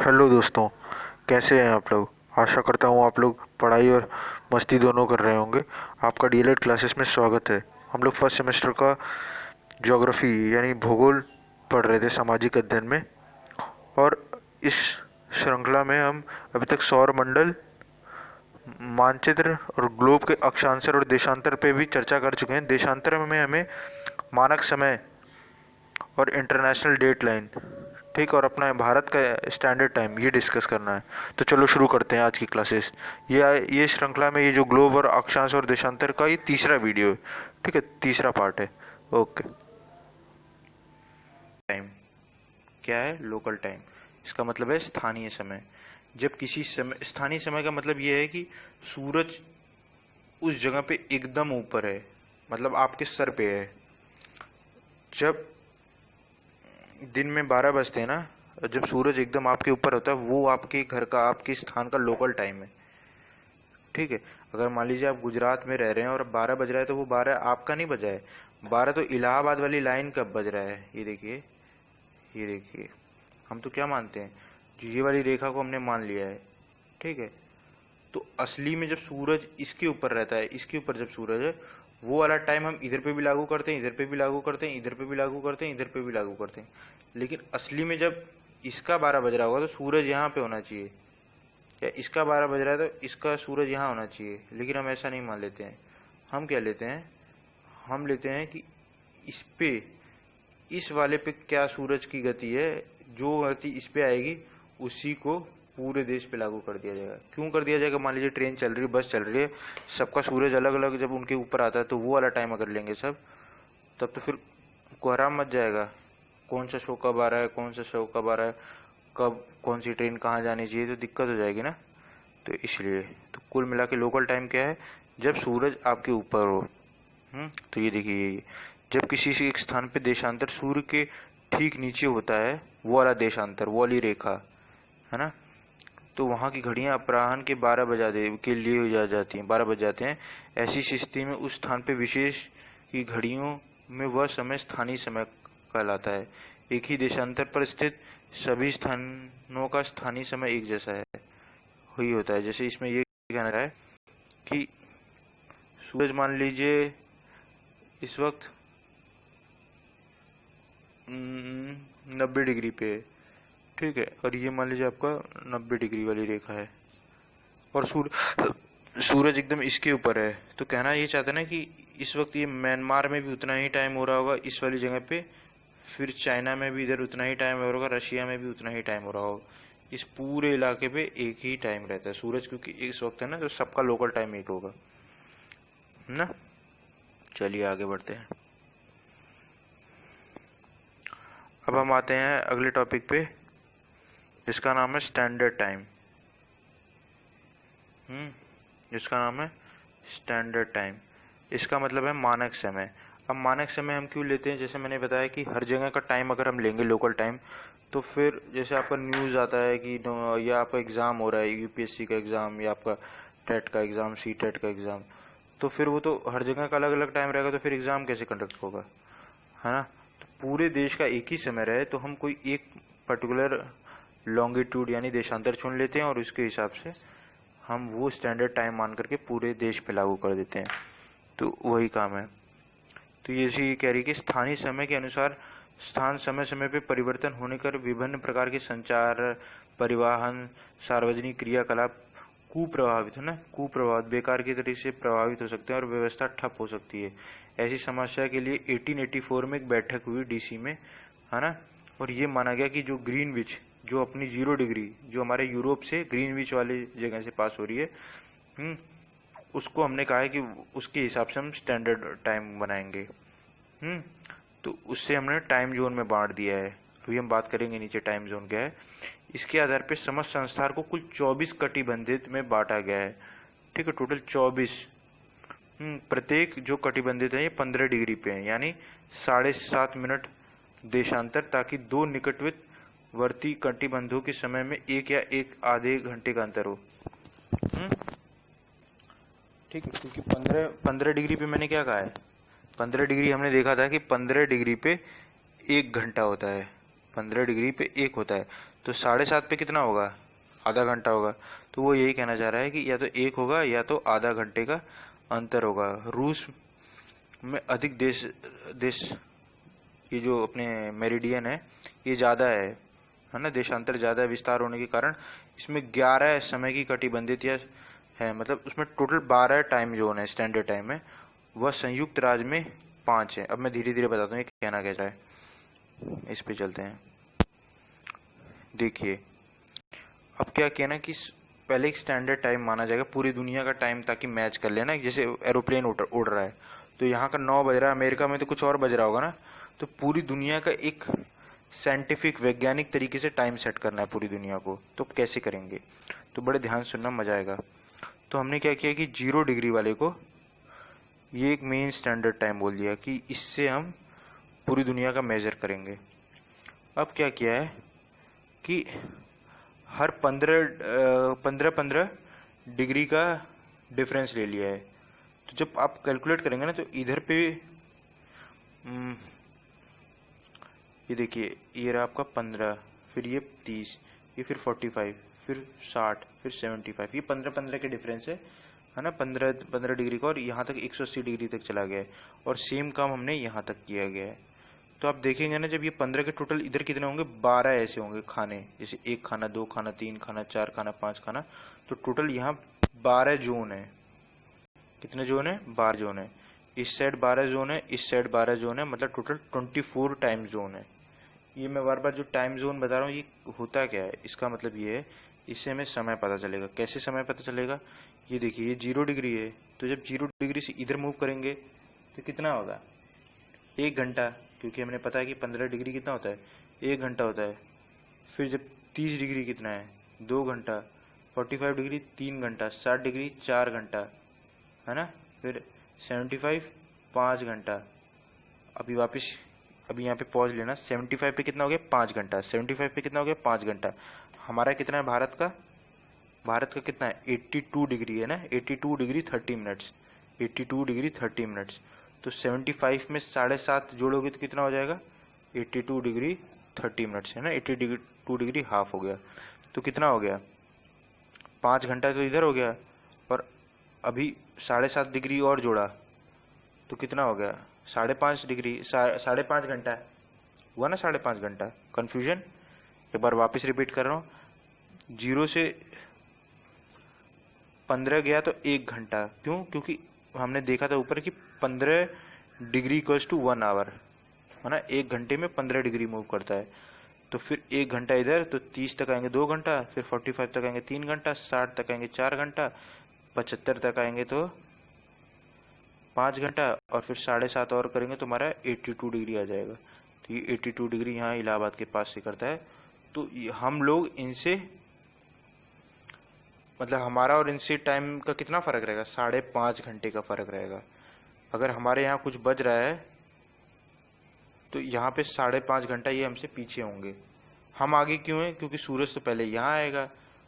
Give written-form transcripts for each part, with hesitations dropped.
Hello दोस्तों, कैसे हैं आप लोग। आशा करता हूँ आप लोग पढ़ाई और मस्ती दोनों कर रहे होंगे। आपका डीएलएड क्लासेस में स्वागत है। हम लोग फर्स्ट सेमेस्टर का ज्योग्राफी यानी भूगोल पढ़ रहे थे, सामाजिक अध्ययन में। और इस श्रृंखला में हम अभी तक सौर मंडल, मानचित्र और ग्लोब के अक्षांतर और देशांतर पे भी चर्चा कर चुके हैं। देशांतर में हमें मानक समय और इंटरनेशनल डेट लाइन, ठीक, और अपना भारत का स्टैंडर्ड टाइम, ये डिस्कस करना है। तो चलो शुरू करते हैं आज की क्लासेस। ये श्रृंखला में ये जो ग्लोब और अक्षांश और देशांतर का ये तीसरा वीडियो है, ठीक है, तीसरा पार्ट है। ओके। टाइम क्या है? Local time. इसका मतलब है स्थानीय समय। जब किसी समय, स्थानीय समय का मतलब ये है कि सूरज उस जगह पे एकदम ऊपर है, मतलब आपके सर पे है। जब दिन में 12 बजते हैं ना, जब सूरज एकदम आपके ऊपर होता है, वो आपके घर का, आपके स्थान का लोकल टाइम है, ठीक है। अगर मान लीजिए आप गुजरात में रह रहे हैं और 12 बज रहा है, तो वो 12 आपका नहीं बजा है, 12 तो इलाहाबाद वाली लाइन कब बज रहा है। ये देखिए, ये देखिए, हम तो क्या मानते हैं, जो ये वाली रेखा को हमने मान लिया है, ठीक है। तो असली में जब सूरज इसके ऊपर रहता है, इसके ऊपर जब सूरज है, वो वाला टाइम हम इधर पे भी लागू करते हैं, इधर पे भी लागू करते हैं, इधर पे भी लागू करते हैं, इधर पे भी लागू करते हैं। लेकिन असली में जब इसका 12 बज रहा होगा तो सूरज यहाँ पे होना चाहिए, या इसका 12 बज रहा है तो इसका सूरज यहाँ होना चाहिए। लेकिन हम ऐसा नहीं मान लेते हैं। हम क्या लेते हैं, हम लेते हैं कि इस पे, इस वाले पे क्या सूरज की गति है, जो गति इस पे आएगी उसी को पूरे देश पे लागू कर दिया जाएगा। क्यों कर दिया जाएगा? मान लीजिए ट्रेन चल रही है, बस चल रही है, सबका सूरज अलग अलग जब उनके ऊपर आता है, तो वो वाला टाइम अगर लेंगे सब, तब तो फिर कोहराम मच जाएगा। कौन सा शो कब आ रहा है, कौन सा शो कब आ रहा है, कब कौन सी ट्रेन कहाँ जानी चाहिए, तो दिक्कत हो जाएगी ना। तो इसलिए तो कुल मिला के लोकल टाइम क्या है, जब सूरज आपके ऊपर हो। तो ये देखिए, ये जब किसी से एक स्थान पे देशांतर सूर्य के ठीक नीचे होता है, वो वाला देशांतर, वो वाली रेखा है ना, तो वहाँ की घड़ियां अपराह्न के 12 बजा दे के लिए हो जाती हैं, 12 बज जाते हैं। ऐसी स्थिति में उस स्थान पे विशेष की घड़ियों में वह समय स्थानीय समय कहलाता है। एक ही देशांतर पर स्थित सभी स्थानों का स्थानीय समय एक जैसा है, वही होता है। जैसे इसमें ये कहना है कि सूरज मान लीजिए इस वक्त 90 डिग्री पे है, ठीक है, और ये मान लीजिए आपका 90 डिग्री वाली रेखा है, और सूरज एकदम इसके ऊपर है। तो कहना ये चाहते ना कि इस वक्त ये म्यांमार में भी उतना ही टाइम हो रहा होगा इस वाली जगह पे, फिर चाइना में भी इधर उतना ही टाइम हो रहा होगा, रशिया में भी उतना ही टाइम हो रहा होगा। इस पूरे इलाके पे एक ही टाइम रहता है सूरज, क्योंकि इस वक्त है ना, तो सबका लोकल टाइम एक होगा ना। चलिए आगे बढ़ते हैं। अब हम आते हैं अगले टॉपिक पे, जिसका नाम है स्टैंडर्ड टाइम। जिसका नाम है स्टैंडर्ड टाइम। इसका मतलब है मानक समय। अब मानक समय हम क्यों लेते हैं? जैसे मैंने बताया कि हर जगह का टाइम अगर हम लेंगे लोकल टाइम, तो फिर जैसे आपका न्यूज़ आता है कि या आपका एग्ज़ाम हो रहा है, यूपीएससी का एग्ज़ाम या आपका टेट का एग्ज़ाम, सी टेट का एग्ज़ाम, तो फिर वो तो हर जगह का अलग अलग टाइम रहेगा, तो फिर एग्ज़ाम कैसे कंडक्ट होगा, है ना। तो पूरे देश का एक ही समय रहे, तो हम कोई एक पर्टिकुलर लॉन्गिट्यूड यानी देशांतर चुन लेते हैं, और उसके हिसाब से हम वो स्टैंडर्ड टाइम मान करके पूरे देश पे लागू कर देते हैं। तो वही काम है। तो ये कह रही है कि स्थानीय समय के अनुसार स्थान समय समय पे परिवर्तन होने कर विभिन्न प्रकार के संचार, परिवहन, सार्वजनिक क्रियाकलाप कुप्रभावित, है ना, कुप्रभावित, बेकार की तरीके से प्रभावित हो सकते हैं और व्यवस्था ठप हो सकती है। ऐसी समस्या के लिए 1884 में एक बैठक हुई डीसी में, है ना, और ये माना गया कि जो ग्रीनविच, जो अपनी 0 डिग्री, जो हमारे यूरोप से ग्रीनविच वाली जगह से पास हो रही है, उसको हमने कहा है कि उसके हिसाब से हम स्टैंडर्ड टाइम बनाएंगे। तो उससे हमने टाइम जोन में बांट दिया है। अभी हम बात करेंगे नीचे टाइम जोन क्या है। इसके आधार पर समस्त संसार को कुल 24 कटिबंधित में बांटा गया है, ठीक है, टोटल 24। प्रत्येक जो कटिबंधित है ये 15 डिग्री पे है, यानी 7.5 मिनट देशांतर, ताकि दो निकटवर्ती कटिबंधों के समय में एक या एक आधे घंटे का अंतर हो। ठीक है, क्योंकि 15 डिग्री पे मैंने क्या कहा है, 15 डिग्री हमने देखा था कि 15 डिग्री पे 1 घंटा होता है, 15 डिग्री पे 1 होता है। तो 7:30 पे कितना होगा, आधा घंटा होगा। तो वो यही कहना चाह रहा है कि या तो एक होगा या तो आधा घंटे का अंतर होगा। रूस में अधिक देश देश ये जो अपने मेरिडियन है ये ज़्यादा है ना, देशांतर ज़्यादा विस्तार होने के कारण इसमें 11 समय की कटिबंधित या है, मतलब उसमें टोटल 12 टाइम जोन है स्टैंडर्ड टाइम में, वह संयुक्त राज्य में 5 है। अब मैं धीरे धीरे बताता हूँ ये कहना क्या चाहे, इस पे चलते हैं। देखिए अब क्या कहना कि पहले एक स्टैंडर्ड टाइम माना जाएगा पूरी दुनिया का टाइम, ताकि मैच कर लेना। जैसे एरोप्लेन उड़ रहा है तो यहाँ का 9 बज रहा है, अमेरिका में तो कुछ और बज रहा होगा ना, तो पूरी दुनिया का एक साइंटिफिक वैज्ञानिक तरीके से टाइम सेट करना है पूरी दुनिया को। तो कैसे करेंगे, तो बड़े ध्यान सुनना, मजा आएगा। तो हमने क्या किया कि 0 डिग्री वाले को ये एक मेन स्टैंडर्ड टाइम बोल दिया कि इससे हम पूरी दुनिया का मेजर करेंगे। अब क्या किया है कि हर 15 डिग्री का डिफरेंस ले लिया है। तो जब आप कैलकुलेट करेंगे ना तो इधर पे ये देखिए, ये रहा आपका 15, फिर ये 30, ये फिर 45, फिर 60, फिर 75, ये 15 के डिफरेंस है ना, 15 डिग्री का, और यहाँ तक 180 डिग्री तक चला गया है। और सेम काम हमने यहाँ तक किया गया है। तो आप देखेंगे ना, जब ये 15 के टोटल इधर कितने होंगे, 12 ऐसे होंगे खाने, जैसे 1 खाना, 2 खाना, 3 खाना, 4 खाना, 5 खाना। तो टोटल यहाँ 12 जोन है। कितने जोन है, 12 जोन है। इस साइड 12 जोन है, इस साइड 12 जोन है, मतलब टोटल 24 टाइम जोन है। ये मैं बार बार जो टाइम जोन बता रहा हूँ ये होता क्या है, इसका मतलब ये है, इससे हमें समय पता चलेगा। कैसे समय पता चलेगा, ये देखिए ये 0 डिग्री है, तो जब 0 डिग्री से इधर मूव करेंगे तो कितना होगा, 1 घंटा, क्योंकि हमने पता है कि 15 डिग्री कितना होता है, 1 घंटा होता है। फिर जब 30 डिग्री कितना है, 2 घंटा, 45 डिग्री 3 घंटा, 60 डिग्री 4 घंटा, है ना, फिर 75 5 घंटा। अभी यहाँ पे पॉज लेना, 75 पे कितना हो गया, 5 घंटा, 75 पे कितना हो गया, 5 घंटा। हमारा कितना है भारत का कितना है, 82 डिग्री है ना, 82 डिग्री 30 मिनट्स, 82 डिग्री 30 मिनट्स। तो 75 में 7.5 जोड़ोगे तो कितना हो जाएगा, 82 डिग्री 30 मिनट्स, है ना, 82 डिग्री हाफ हो गया। तो कितना हो गया, 5 घंटा तो इधर हो गया, और अभी 7.5 डिग्री और जोड़ा तो कितना हो गया, 5.5 डिग्री, 5.5 घंटा हुआ ना, 5.5 घंटा। कंफ्यूजन, एक बार वापस रिपीट कर रहा हूँ, 0 से 15 गया तो 1 घंटा, क्यों, क्योंकि हमने देखा था ऊपर कि 15 डिग्री इक्वल्स टू 1 आवर, है ना, 1 घंटे में 15 डिग्री मूव करता है। तो फिर 1 घंटा इधर, तो 30 तक आएंगे 2 घंटा, फिर 45 तक आएंगे 3 घंटा, 60 तक आएंगे 4 घंटा, 75 तक आएंगे तो 5 घंटा, और फिर 7.5 और करेंगे तो हमारा 82 डिग्री आ जाएगा। तो ये 82 डिग्री यहाँ इलाहाबाद के पास से करता है। तो हम लोग इनसे, मतलब हमारा और इनसे टाइम का कितना फर्क रहेगा, 5.5 घंटे का फर्क रहेगा। अगर हमारे यहाँ कुछ बज रहा है तो यहाँ पे 5.5 घंटा ये हमसे पीछे होंगे। हम आगे क्यों हैं, क्योंकि सूरज तो पहले यहाँ आएगा,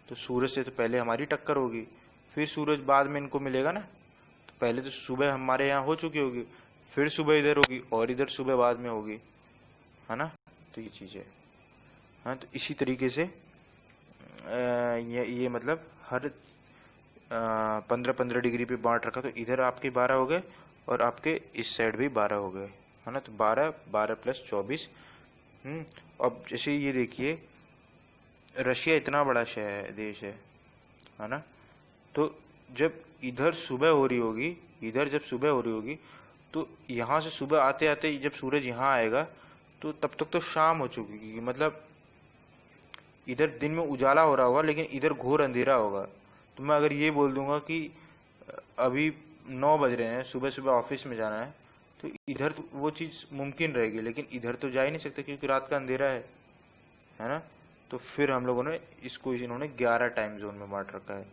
तो सूरज से तो पहले हमारी टक्कर होगी, फिर सूरज बाद में इनको मिलेगा ना। तो पहले तो सुबह हमारे यहाँ हो चुकी होगी, फिर सुबह इधर होगी, और इधर सुबह बाद में होगी, है ना। तो ये चीज़ है। हाँ, तो इसी तरीके से ये मतलब हर 15 डिग्री पे बांट रखा, तो इधर आपके 12 हो गए और आपके इस साइड भी 12 हो गए, है ना। तो 12 प्लस 24। अब जैसे ये देखिए, रशिया इतना बड़ा देश है ना। तो जब इधर सुबह हो रही होगी, इधर जब सुबह हो रही होगी, तो यहाँ से सुबह आते आते जब सूरज यहाँ आएगा तो तब तक तो शाम हो चुकी होगी, मतलब इधर दिन में उजाला हो रहा होगा लेकिन इधर घोर अंधेरा होगा। तो मैं अगर ये बोल दूंगा कि अभी 9 बज रहे हैं, सुबह सुबह ऑफिस में जाना है, तो इधर तो वो चीज़ मुमकिन रहेगी, लेकिन इधर तो जा ही नहीं सकते क्योंकि रात का अंधेरा है ना। तो फिर हम लोगों ने इसको, इन्होंने 11 टाइम जोन में बांट रखा है।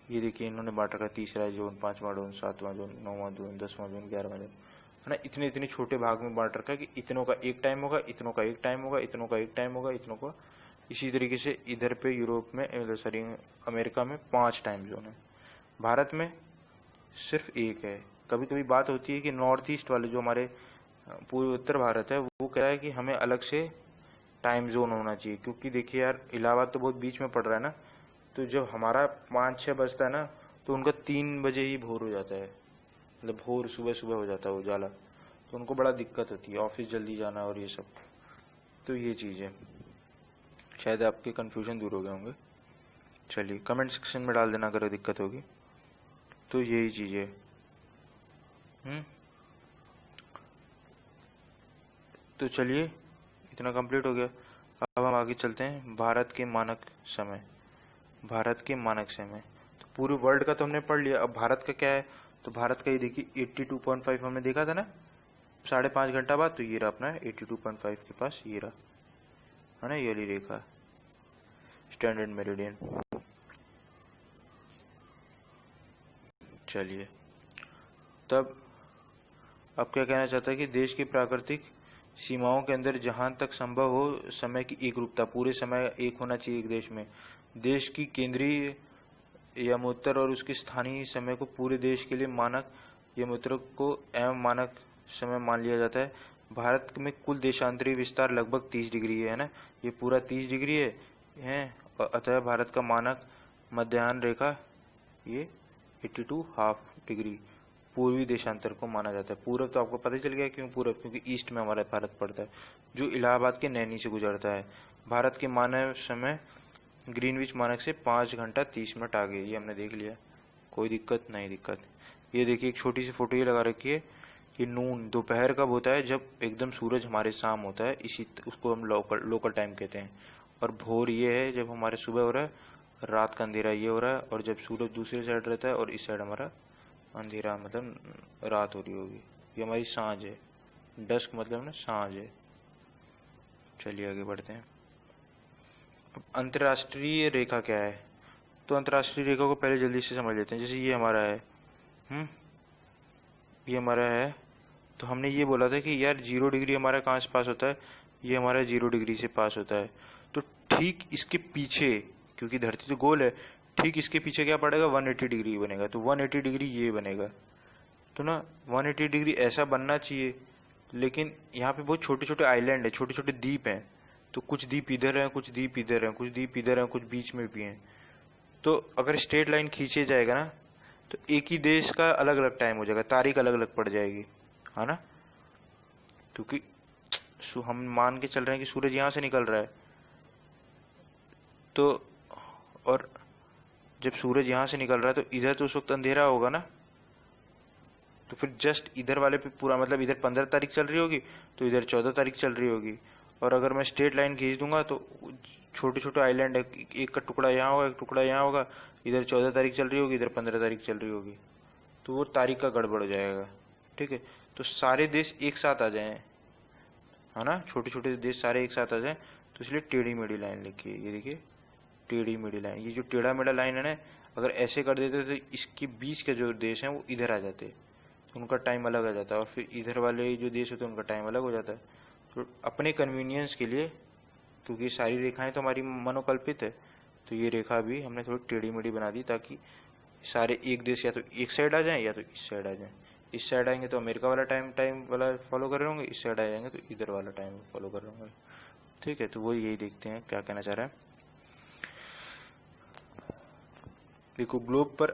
ये देखिए, इन्होंने बांट रखा है, तीसरा जोन, 5वां जोन, 7वां जोन, 9वां जोन, 10वां जोन, 11वां जोन, है ना। इतने इतने छोटे भाग में बांट रखा है कि इतनों का एक टाइम होगा, इतनों का एक टाइम होगा, इतनों का एक टाइम होगा, इतनों का। इसी तरीके से इधर पे यूरोप में, सॉरी अमेरिका में 5 टाइम जोन है। भारत में सिर्फ एक है। कभी कभी बात होती है कि नॉर्थ ईस्ट वाले जो हमारे पूर्व उत्तर भारत है, वो कह रहा है कि हमें अलग से टाइम जोन होना चाहिए, क्योंकि देखिए यार इलाहाबाद तो बहुत बीच में पड़ रहा है ना, तो जब हमारा 5-6 बजता है ना तो उनका 3 बजे ही भोर हो जाता है, मतलब भोर सुबह सुबह हो जाता है उजाला, तो उनको बड़ा दिक्कत होती है ऑफिस जल्दी जाना और ये सब। तो ये चीज़ है, शायद आपके कन्फ्यूजन दूर हो गए होंगे। चलिए कमेंट सेक्शन में डाल देना अगर दिक्कत होगी। तो यही चीज़ है। तो चलिए इतना कंप्लीट हो गया। अब हम आगे चलते हैं भारत के मानक समय। भारत के मानक समय तो पूरे वर्ल्ड का तो हमने पढ़ लिया, अब भारत का क्या है। तो भारत का ये देखिए 82.5 हमने देखा था ना 5.5 घंटा बाद, तो ये रहा अपना 82.5 के पास, ये रहा है ना, ये वाली रेखा स्टैंडर्ड मेरिडियन। चलिए तब अब क्या कहना चाहता है कि देश की प्राकृतिक सीमाओं के अंदर जहां तक संभव हो समय की एक रूपता, पूरे समय एक होना चाहिए एक देश में। देश की केंद्रीय यमोत्तर और उसके स्थानीय समय को पूरे देश के लिए मानक यमोत्तर को एवं मानक समय मान लिया जाता है। भारत में कुल देशांतरीय विस्तार लगभग 30 डिग्री है ना, ये पूरा 30 डिग्री है अतः भारत का मानक मध्याह्न रेखा ये 82.5 डिग्री पूर्वी देशांतर को माना जाता है। पूर्व तो आपको पता ही चल गया क्यों पूर्व, क्योंकि ईस्ट में हमारा भारत पड़ता है जो इलाहाबाद के नैनी से गुजरता है। भारत के मानक समय ग्रीनविच मानक से 5 घंटा 30 मिनट आगे, ये हमने देख लिया, कोई दिक्कत नहीं दिक्कत। ये देखिए एक छोटी सी फोटो ये लगा रखी है कि नून दोपहर कब होता है, जब एकदम सूरज हमारे साम होता है, इसी उसको हम लोकल टाइम कहते हैं। और भोर ये है जब हमारे सुबह हो रहा है, रात का अंधेरा ये हो रहा है, और जब सूरज दूसरी साइड रहता है और इस साइड हमारा अंधेरा मतलब रात हो रही होगी, ये हमारी सांझ है। डस्क मतलब ना सांझ है। चलिए आगे बढ़ते हैं। अब अंतर्राष्ट्रीय रेखा क्या है, तो अंतर्राष्ट्रीय रेखा को पहले जल्दी से समझ लेते हैं। जैसे ये हमारा है, ये हमारा है, तो हमने ये बोला था कि यार 0 डिग्री हमारा कहाँ से पास होता है, ये हमारा 0 डिग्री से पास होता है। तो ठीक इसके पीछे, क्योंकि धरती तो गोल है, ठीक इसके पीछे क्या पड़ेगा 180 डिग्री बनेगा, तो 180 डिग्री ये बनेगा। तो ना 180 डिग्री ऐसा बनना चाहिए, लेकिन यहाँ पे बहुत छोटे छोटे आइलैंड है, छोटे छोटे द्वीप हैं, तो कुछ द्वीप इधर हैं, कुछ द्वीप इधर हैं, कुछ द्वीप इधर हैं, कुछ बीच में भी हैं। तो अगर स्ट्रेट लाइन खींचे जाएगा ना तो एक ही देश का अलग अलग टाइम हो जाएगा, तारीख अलग अलग पड़ जाएगी, है ना, क्योंकि हम मान के चल रहे हैं कि सूरज यहाँ से निकल रहा है, तो और जब सूरज यहाँ से निकल रहा है तो इधर तो उस वक्त अंधेरा होगा ना, तो फिर जस्ट इधर वाले पे पूरा मतलब इधर 15 तारीख चल रही होगी तो इधर 14 तारीख चल रही होगी। और अगर मैं स्ट्रेट लाइन खींच दूंगा तो छोटे छोटे आइलैंड है, एक का टुकड़ा यहाँ होगा, एक टुकड़ा यहाँ होगा, इधर 14 तारीख चल रही होगी, इधर 15 तारीख चल रही होगी, तो वो तारीख का गड़बड़ हो जाएगा। ठीक है, तो सारे देश एक साथ आ जाए, है ना, छोटे छोटे देश सारे एक साथ आ जाए, तो इसलिए टेढ़ी मेढ़ी लाइन लिखी है। ये देखिए टेढ़ी मेढ़ी लाइन, ये जो टेढ़ा मेढ़ा लाइन है ना, अगर ऐसे कर देते तो इसके बीच के जो देश हैं वो इधर आ जाते, तो उनका टाइम अलग आ जाता है, और फिर इधर वाले जो देश होते हैं उनका टाइम अलग हो जाता है। तो अपने कन्वीनियंस के लिए, क्योंकि सारी रेखाएं तो हमारी मनोकल्पित है, तो ये रेखा भी हमने थोड़ी टेढ़ी मेढ़ी बना दी, ताकि सारे एक देश या तो एक साइड आ जाएं या तो इस साइड आ जाएं। इस साइड आएंगे तो अमेरिका वाला टाइम वाला फॉलो कर रहे होंगे, इस साइड आ जाएंगे तो इधर वाला टाइम फॉलो कर रहे होंगे। ठीक है, तो वो यही देखते हैं क्या कहना चाह रहा है। देखो ग्लोब पर,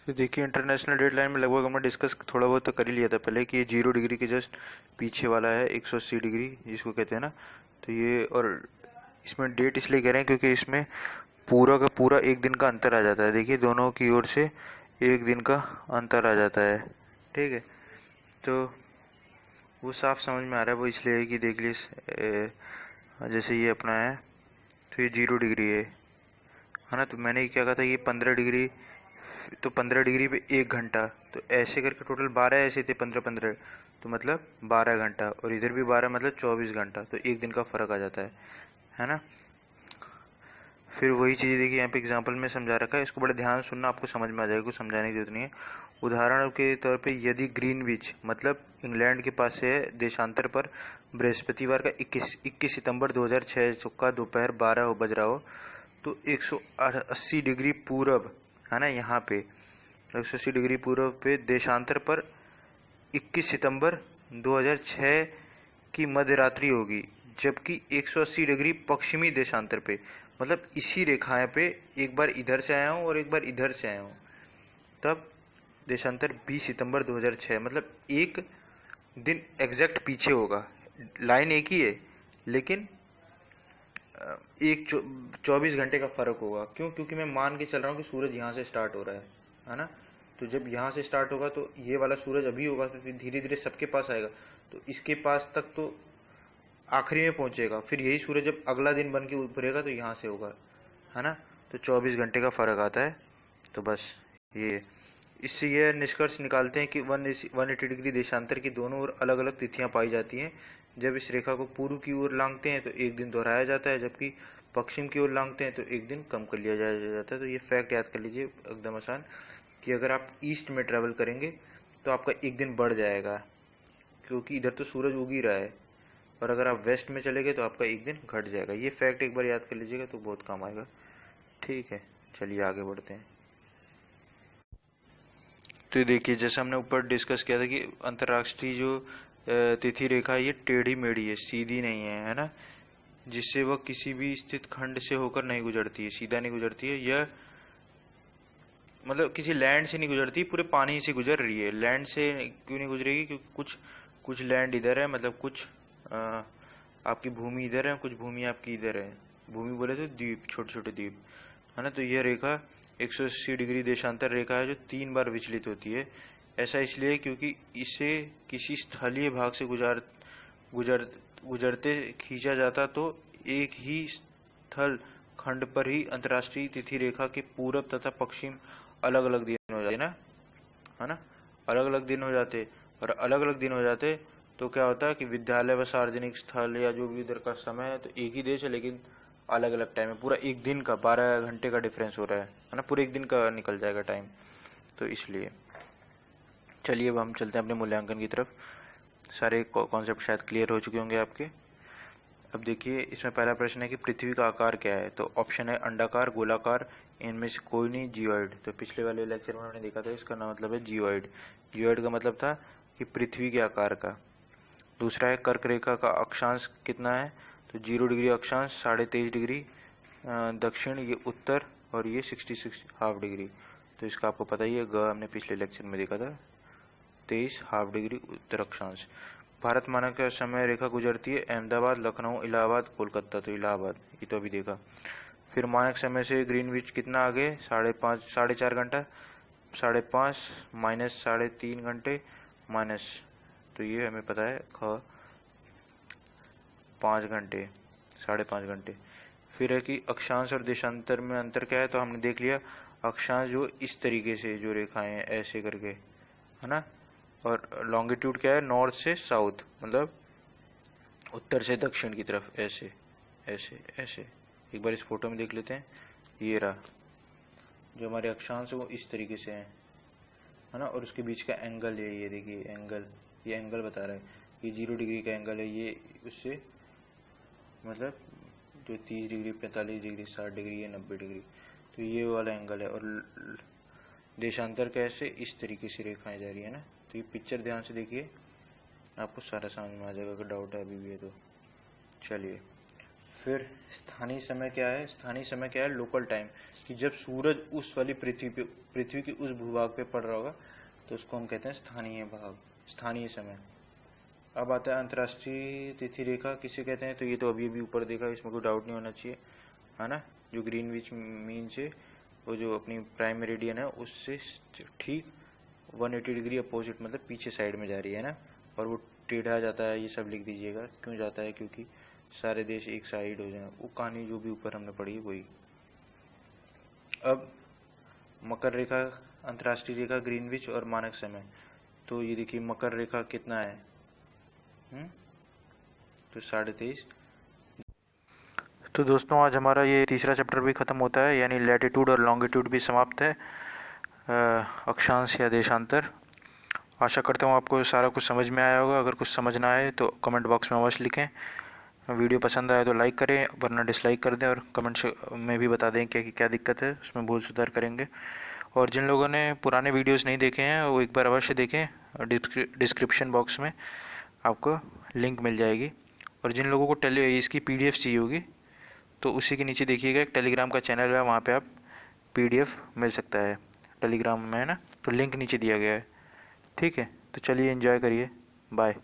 तो देखिए इंटरनेशनल डेडलाइन में लगभग हमने डिस्कस थोड़ा बहुत तो कर ही लिया था पहले कि ये 0 डिग्री के जस्ट पीछे वाला है 180 डिग्री जिसको कहते हैं ना, तो ये, और इसमें डेट इसलिए कह रहे हैं क्योंकि इसमें पूरा का पूरा एक दिन का अंतर आ जाता है। देखिए दोनों की ओर से एक दिन का अंतर आ जाता है। ठीक है, तो वो साफ समझ में आ रहा है, वो इसलिए है कि देख लीजिए जैसे ये अपना है तो ये 0 डिग्री है ना, तो मैंने क्या कहा था ये 15 डिग्री, तो 15 डिग्री पे 1 घंटा, तो ऐसे करके टोटल 12 ऐसे थे 15-15, तो मतलब 12 घंटा, और इधर भी 12 मतलब 24 घंटा, तो एक दिन का फर्क आ जाता है ना। फिर वही चीज़ देखिए यहाँ पे एग्जांपल में समझा रखा है, इसको बड़े ध्यान से सुनना, आपको समझ में आ जाएगा, कुछ समझाने की जरूरत नहीं है। उदाहरण के तौर पे यदि ग्रीनविच मतलब इंग्लैंड के पास से देशांतर पर बृहस्पतिवार का 21 सितंबर 2006 का दोपहर 12 बज रहा हो, तो 180 डिग्री पूरब, है ना, यहाँ पे 180 डिग्री पूर्व पे देशांतर पर 21 सितंबर 2006 की मध्य रात्रि होगी, जबकि 180 डिग्री पश्चिमी देशांतर पे, मतलब इसी रेखाएं पे एक बार इधर से आया हूँ और एक बार इधर से आया हूँ, तब देशांतर 20 सितंबर 2006, मतलब एक दिन एग्जैक्ट पीछे होगा। लाइन एक ही है लेकिन एक 24 घंटे का फर्क होगा। क्यों? क्योंकि मैं मान के चल रहा हूँ कि सूरज यहाँ से स्टार्ट हो रहा है ना। तो जब यहाँ से स्टार्ट होगा तो ये वाला सूरज अभी होगा, तो फिर धीरे धीरे सबके पास आएगा, तो इसके पास तक तो आखिरी में पहुंचेगा। फिर यही सूरज जब अगला दिन बन के उभरेगा तो यहाँ से होगा, है ना। तो 24 घंटे का फर्क आता है। तो बस ये, इससे यह निष्कर्ष निकालते हैं कि 180 डिग्री देशांतर की दोनों ओर अलग अलग तिथियां पाई जाती हैं। जब इस रेखा को पूर्व की ओर लांघते हैं तो एक दिन दोहराया जाता है, जबकि पश्चिम की ओर लांघते हैं तो एक दिन कम कर लिया जाता है। तो ये फैक्ट याद कर लीजिए एकदम आसान, कि अगर आप ईस्ट में ट्रेवल करेंगे तो आपका एक दिन बढ़ जाएगा, क्योंकि इधर तो सूरज उग ही रहा है। और अगर आप वेस्ट में चले गए तो आपका एक दिन घट जाएगा। ये फैक्ट एक बार याद कर लीजिएगा तो बहुत काम आएगा। ठीक है, चलिए आगे बढ़ते हैं। तो देखिए, जैसे हमने ऊपर डिस्कस किया था कि अंतर्राष्ट्रीय जो तिथि रेखा है ये टेढ़ी मेढ़ी है, सीधी नहीं है ना, जिससे वह किसी भी स्थित खंड से होकर नहीं गुजरती है, सीधा नहीं गुजरती है। यह मतलब किसी लैंड से नहीं गुजरती, पूरे पानी से गुजर रही है। लैंड से क्यों नहीं गुजरेगी? क्योंकि कुछ लैंड इधर है, मतलब कुछ आपकी भूमि इधर है, कुछ भूमि आपकी इधर है। भूमि बोले तो द्वीप, छोटे छोटे द्वीप, है ना। तो यह रेखा 180 डिग्री देशांतर रेखा है जो 3 बार विचलित होती है। ऐसा इसलिए क्योंकि इसे किसी स्थलीय भाग से गुजरते खींचा जाता तो एक ही स्थल खंड पर ही अंतर्राष्ट्रीय तिथि रेखा के पूरब तथा पश्चिम अलग अलग दिन हो जाते ना, है ना। अलग अलग दिन हो जाते, और अलग अलग दिन हो जाते तो क्या होता है कि विद्यालय व सार्वजनिक स्थल या जो भी उधर का समय है तो एक ही देश है, लेकिन अलग अलग टाइम है। पूरा एक दिन का 12 घंटे का डिफरेंस हो रहा है ना, पूरे एक दिन का निकल जाएगा टाइम। तो इसलिए चलिए अब हम चलते हैं अपने मूल्यांकन की तरफ। सारे कॉन्सेप्ट शायद क्लियर हो चुके होंगे आपके। अब देखिए, इसमें पहला प्रश्न है कि पृथ्वी का आकार क्या है। तो ऑप्शन है अंडाकार, गोलाकार, इनमें से कोई नहीं, जियोइड। तो पिछले वाले लेक्चर में हमने देखा था, इसका नाम मतलब है जियोइड। जियोइड का मतलब था कि पृथ्वी के आकार का। दूसरा है कर्क रेखा का अक्षांश कितना है। तो 0 डिग्री अक्षांश, 23.5 डिग्री दक्षिण, ये उत्तर, और ये 66 हाफ डिग्री। तो इसका आपको पता ही है, हमने पिछले लेक्चर में देखा था, 23 हाफ डिग्री उत्तर अक्षांश। भारत मानक समय रेखा गुजरती है अहमदाबाद, लखनऊ, इलाहाबाद, कोलकाता। तो इलाहाबाद, ये तो अभी देखा। फिर मानक समय से ग्रीनविच कितना आगे, 4.5 घंटा, 5.5 माइनस 3.5 घंटे माइनस, तो ये हमें पता है 5 घंटे, 5.5 घंटे। फिर है कि अक्षांश और देशांतर में अंतर क्या है। तो हमने देख लिया, अक्षांश जो इस तरीके से जो रेखाएं हैं ऐसे करके, है ना। और लॉन्गिट्यूड क्या है, नॉर्थ से साउथ, मतलब उत्तर से दक्षिण की तरफ, ऐसे ऐसे ऐसे। एक बार इस फोटो में देख लेते हैं, ये रहा जो हमारे अक्षांश है वो इस तरीके से है ना। और उसके बीच का एंगल है, ये देखिए एंगल, ये एंगल बता रहा है, ये 0 डिग्री का एंगल है, ये उससे मतलब जो 30 डिग्री, 45 डिग्री, 60 डिग्री, ये 90 डिग्री, तो ये वाला एंगल है। और देशांतर कैसे, इस तरीके से रेखाएं जा रही है ना। तो ये पिक्चर ध्यान से देखिए, आपको सारा समझ में आ जाएगा। अगर डाउट है अभी भी है तो चलिए। फिर स्थानीय समय क्या है। स्थानीय समय क्या है, लोकल टाइम, कि जब सूरज उस वाली पृथ्वी के उस भूभाग पे पड़ रहा होगा तो उसको हम कहते हैं स्थानीय भाग, स्थानीय समय। अब आता है अंतर्राष्ट्रीय तिथि रेखा किसे कहते हैं। तो ये तो अभी भी ऊपर देखा, इसमें कोई डाउट नहीं होना चाहिए, है ना। जो ग्रीनविच मीन से वो जो अपनी प्राइम मेरिडियन है उससे ठीक 180 डिग्री अपोजिट, मतलब पीछे साइड में जा रही है ना। और वो टेढ़ा जाता है, ये सब लिख दीजिएगा क्यों जाता है, क्योंकि सारे देश एक साइड हो जाए, वो कहानी जो भी ऊपर हमने पढ़ी वही। अब मकर रेखा, अंतर्राष्ट्रीय रेखा, ग्रीनविच और मानक समय। तो ये देखिए मकर रेखा कितना है, तो 23.5। तो दोस्तों आज हमारा ये तीसरा चैप्टर भी ख़त्म होता है, यानी लैटिट्यूड और लॉन्गिट्यूड भी समाप्त है, अक्षांश या देशांतर। आशा करता हूँ आपको सारा कुछ समझ में आया होगा। अगर कुछ समझ ना आए तो कमेंट बॉक्स में अवश्य लिखें। वीडियो पसंद आए तो लाइक करें, वरना डिसलाइक कर दें, और कमेंट में भी बता दें कि क्या दिक्कत है, उसमें भूल सुधार करेंगे। और जिन लोगों ने पुराने वीडियोस नहीं देखे हैं वो एक बार अवश्य देखें, डिस्क्रिप्शन बॉक्स में आपको लिंक मिल जाएगी। और जिन लोगों को इसकी पीडीएफ चाहिए होगी तो उसी के नीचे देखिएगा एक टेलीग्राम का चैनल है, वहाँ पे आप पीडीएफ मिल सकता है टेलीग्राम में, है ना। तो लिंक नीचे दिया गया है। ठीक है, तो चलिए एंजॉय करिए। बाय।